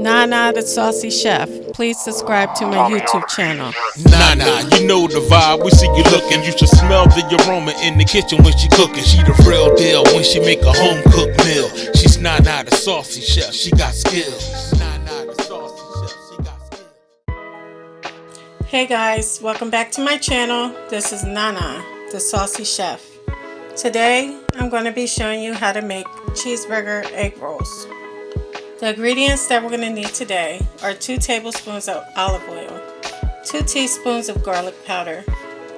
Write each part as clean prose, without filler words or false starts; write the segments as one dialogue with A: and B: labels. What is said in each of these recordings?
A: Nana the Saucy Chef. Please subscribe to my YouTube channel.
B: Nana, you know the vibe, we see you looking. You should smell the aroma in the kitchen when she cooking. She the real deal when she make a home cooked meal. She's Nana the Saucy Chef, she got skills. Nana the Saucy Chef, she got skills.
A: Hey guys, welcome back to my channel. This is Nana the Saucy Chef. Today I'm going to be showing you how to make cheeseburger egg rolls. The ingredients that we're going to need today are 2 tablespoons of olive oil, 2 teaspoons of garlic powder,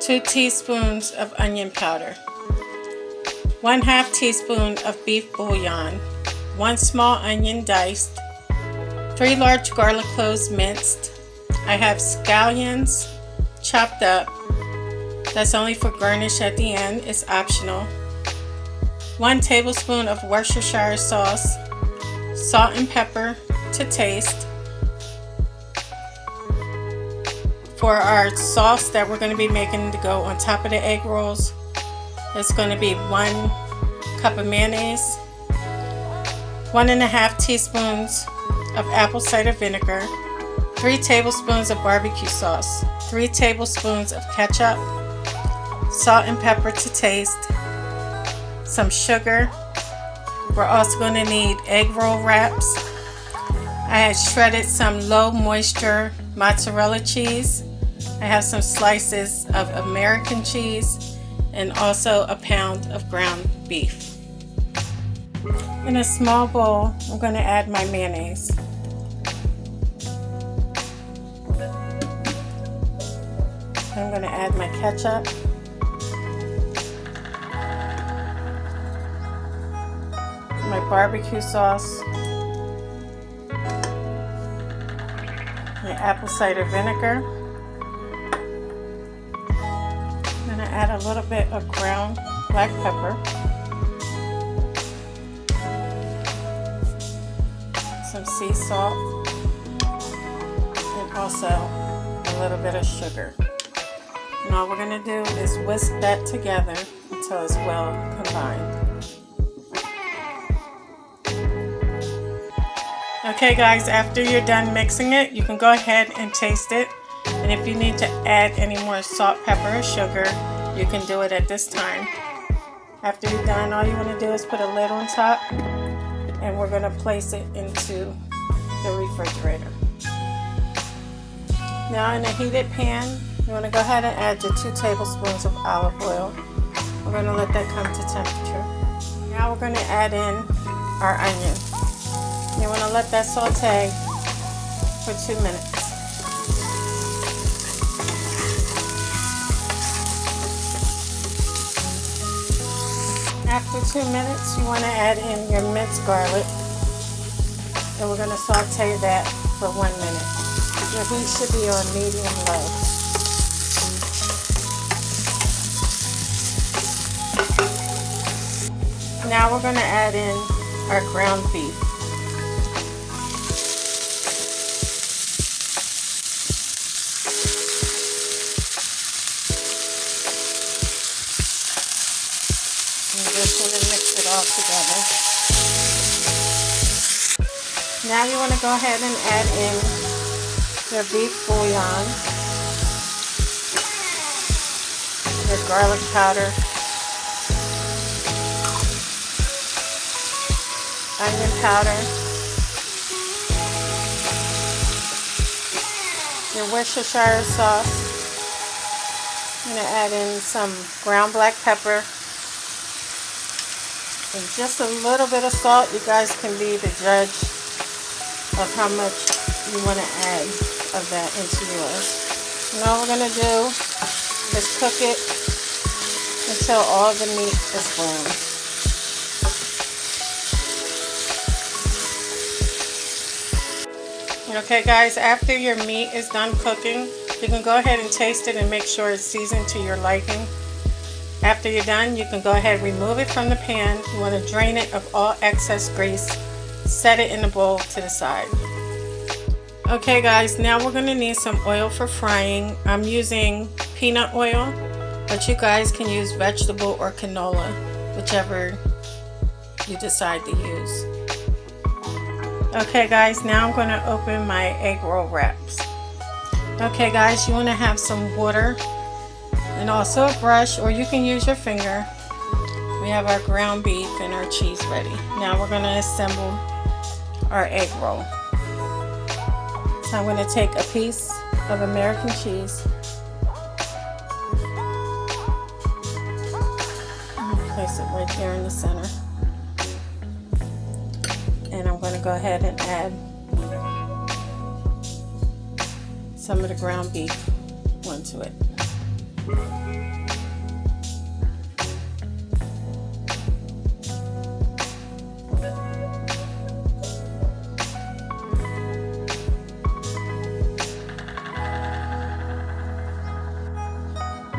A: 2 teaspoons of onion powder, 1/2 teaspoon of beef bouillon, 1 small onion diced, 3 large garlic cloves minced. I have scallions chopped up. That's only for garnish at the end. It's optional. 1 tablespoon of Worcestershire sauce, salt and pepper to taste. For our sauce that we're going to be making to go on top of the egg rolls, it's going to be 1 cup of mayonnaise, 1.5 teaspoons of apple cider vinegar, 3 tablespoons of barbecue sauce, 3 tablespoons of ketchup, salt and pepper to taste, some sugar. We're also going to need egg roll wraps. I had shredded some low moisture mozzarella cheese. I have some slices of American cheese and also a pound of ground beef. In a small bowl, I'm going to add my mayonnaise. I'm going to add my ketchup. My barbecue sauce, my apple cider vinegar. I'm going to add a little bit of ground black pepper, some sea salt, and also a little bit of sugar. And all we're going to do is whisk that together until it's well combined. Okay guys, after you're done mixing it, you can go ahead and taste it. And if you need to add any more salt, pepper, or sugar, you can do it at this time. After you're done, all you want to do is put a lid on top, and we're going to place it into the refrigerator. Now in a heated pan, you want to go ahead and add your 2 tablespoons of olive oil. We're going to let that come to temperature. Now we're going to add in our onion. You want to let that saute for 2 minutes. After 2 minutes, you want to add in your minced garlic, and we're going to saute that for 1 minute. Your heat should be on medium low. Now we're going to add in our ground beef. Just want to mix it all together. Now you want to go ahead and add in your beef bouillon, your garlic powder, onion powder, your Worcestershire sauce. I'm going to add in some ground black pepper, and just a little bit of salt. You guys can be the judge of how much you want to add of that into yours. And all we're going to do is cook it until all the meat is brown. Okay guys, after your meat is done cooking, you can go ahead and taste it and make sure it's seasoned to your liking. After you're done, you can go ahead and remove it from the pan. You want to drain it of all excess grease. Set it in a bowl to the side. Okay guys, now we're going to need some oil for frying. I'm using peanut oil, but you guys can use vegetable or canola, whichever you decide to use. Okay guys, now I'm going to open my egg roll wraps. Okay guys, you want to have some water and also a brush, or you can use your finger. We have our ground beef and our cheese ready. Now we're going to assemble our egg roll. So I'm going to take a piece of American cheese. Place it right there in the center. And I'm going to go ahead and add some of the ground beef onto it.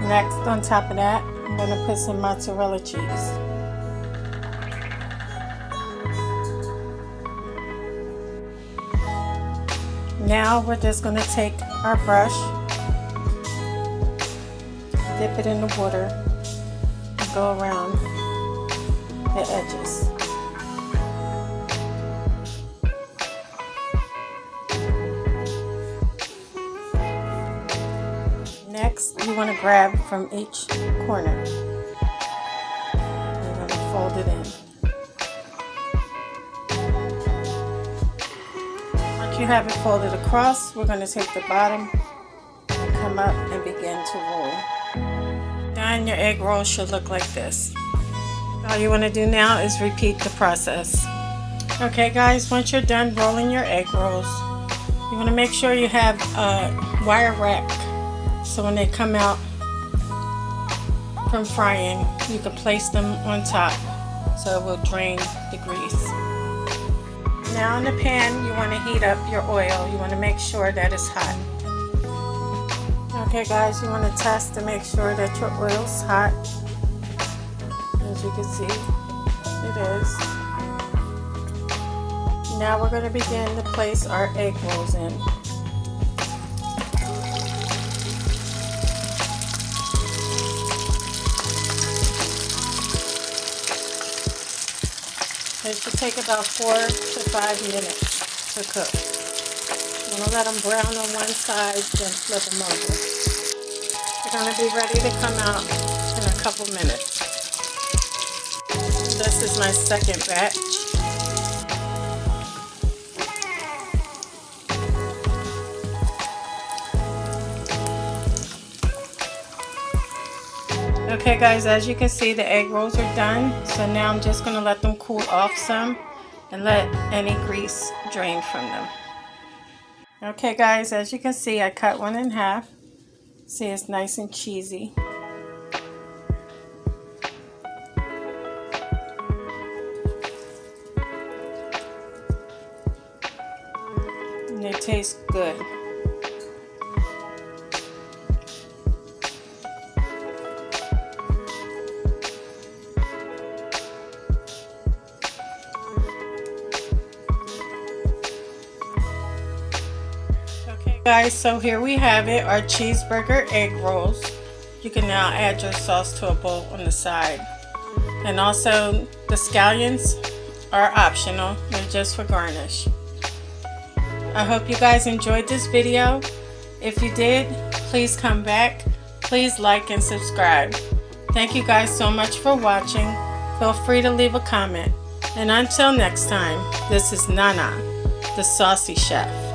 A: Next, on top of that, I'm going to put some mozzarella cheese. Now we're just going to take our brush, dip it in the water, and go around the edges. Next, you want to grab from each corner. You're going to fold it in. Once you have it folded across, we're going to take the bottom and come up and begin to roll. Done, your egg roll should look like this. All you want to do now is repeat the process. Okay guys, once you're done rolling your egg rolls, you want to make sure you have a wire rack. So when they come out from frying, you can place them on top so it will drain the grease. Now in the pan, you want to heat up your oil. You want to make sure that it's hot. Okay guys, you want to test to make sure that your oil's hot. As you can see, it is. Now we're going to begin to place our egg rolls in. It should take about 4 to 5 minutes to cook. You want to let them brown on one side, then flip them over. They're going to be ready to come out in a couple minutes. This is my second batch. Okay guys, as you can see, the egg rolls are done. So now I'm just going to let them cool off some and let any grease drain from them. Okay guys, as you can see, I cut one in half. See, it's nice and cheesy. And they taste good. Guys, so here we have it, our cheeseburger egg rolls. You can now add your sauce to a bowl on the side. And also the scallions are optional, they're just for garnish. I hope you guys enjoyed this video. If you did, please come back. Please like and subscribe. Thank you guys so much for watching. Feel free to leave a comment. And until next time, this is Nana, the Saucy Chef.